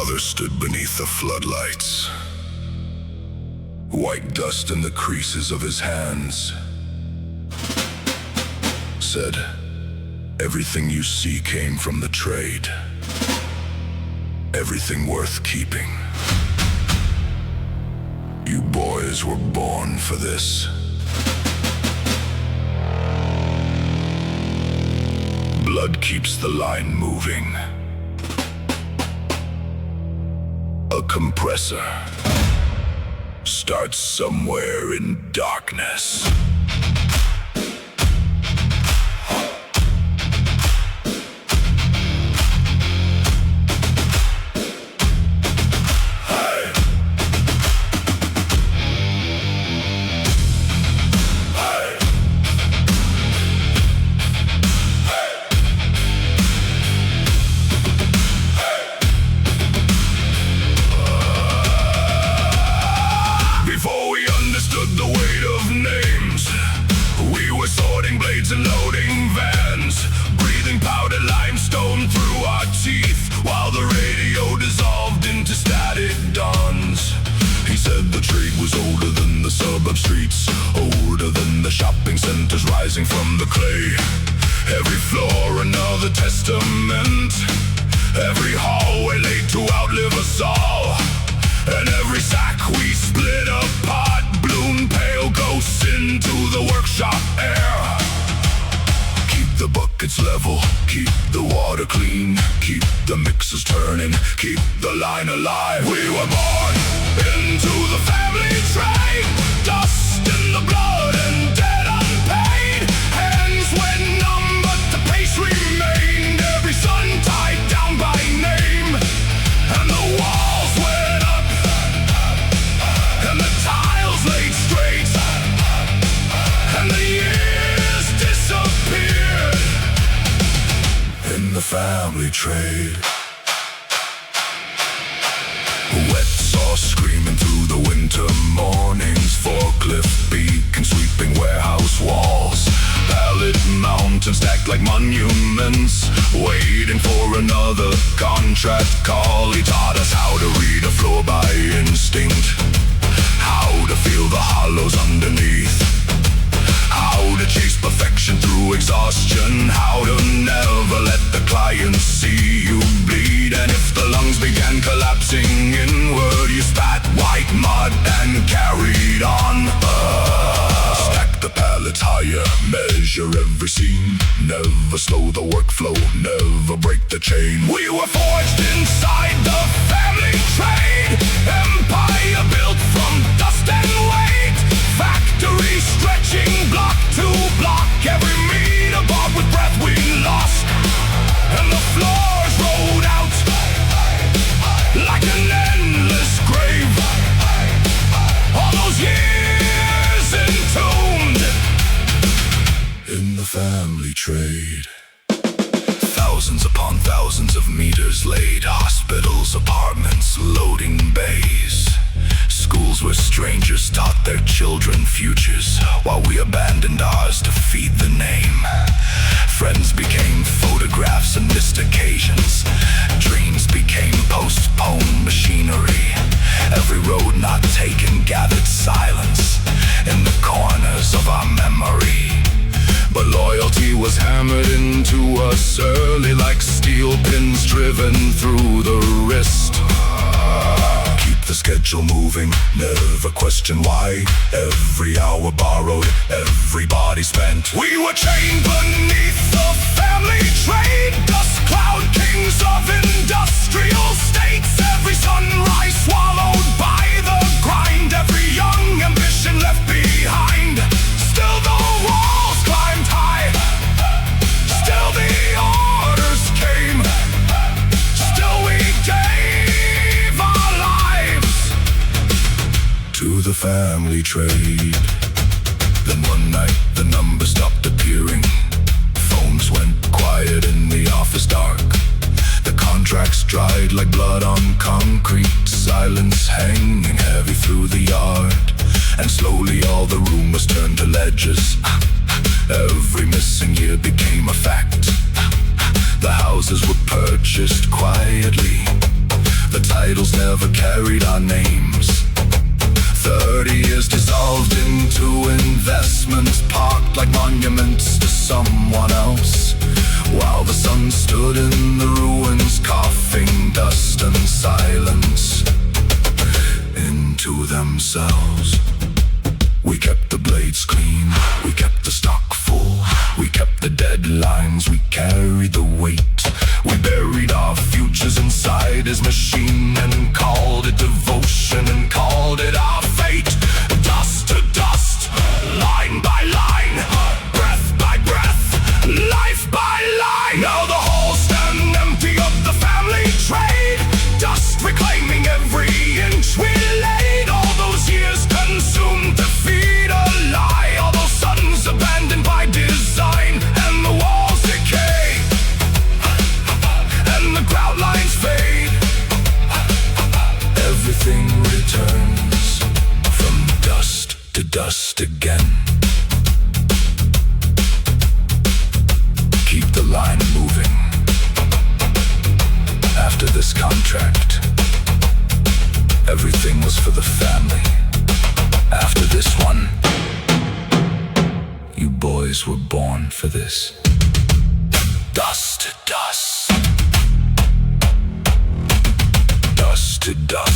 father stood beneath the floodlights. White dust in the creases of his hands. Said, everything you see came from the trade. Everything worth keeping. You boys were born for this. Blood keeps the line moving. A compressor starts somewhere in darkness. And loading vans, breathing powder limestone through our teeth, while the radio dissolved into static dawns. He said the trade was older than the suburb streets, older than the shopping centers rising from the clay. Every floor another testament, every hallway laid to outlive us all, and every sack we split apart bloomed pale ghosts into the workshop air. The buckets level, keep the water clean, keep the mixers turning, keep the line alive. We were born into the family trade, dust in the blood and dead unpaid. Hands went numb but the pace remained, every son tied down by name. And the walls went up, and the tiles laid straight, and the years disappeared in the family trade. Wet saw screaming through the winter mornings, forklift beacon sweeping warehouse walls, pallet mountains stacked like monuments, waiting for another contract call. He taught us how to read a floor by instinct, how to feel the hollows underneath, how to chase perfection through exhaustion, how to never let the client see you bleed. And if the lungs began collapsing inward, you spat white mud and carried on. Stack the pallets higher, measure every scene, never slow the workflow, never break the chain. We were forged inside the family trade, empire built from dust and weight, factory stretching block to block, every meter bought with breath we lost, and the floors rolled out like an endless grave. All those years entombed in the family trade. Thousands upon thousands of meters laid, hospitals, apartments, loading bays, schools where strangers taught their children futures, while we abandoned ours to feed the name. Friends became photographs and missed occasions, dreams became postponed machinery. Every road not taken gathered silence in the corners of our memory. But loyalty was hammered into us early, like steel pins driven through the wrist. Keep the schedule moving, never question why. Every hour borrowed, every body spent. We were chained beneath the family trade, dust cloud kings of industrial states. Every sunrise swallowed by the grind, every young ambition left behind. Still the walls climbed high, still the orders came, still we gave our lives to the family trade. Then one night the numbers stopped appearing, phones went quiet in the office dark, the contracts dried like blood on concrete, silence hanging heavy through the yard. And slowly all the rumors turned to ledges, every missing year became a fact. The houses were purchased quietly, the titles never carried our names. 30 years dissolved into investments, parked like monuments to someone else, while the sun stood in the ruins, coughing dust and silence into themselves. We kept the blades clean, we kept the stock full, we kept the deadlines, we carried the weight. We buried our futures inside his machine and called it devotion and called it our fate. Dust to dust, line by line, breath by breath, life by line. Now the halls stand empty of the family trade, dust reclaiming every inch we laid. All those years consumed to feed a lie, all those sons abandoned by design, and the walls decay, and the grout lines fade. Everything returns from dust to dust again. Keep the line moving. After this contract, everything was for the family. After this one, you boys were born for this. Dust to dust, dust to dust.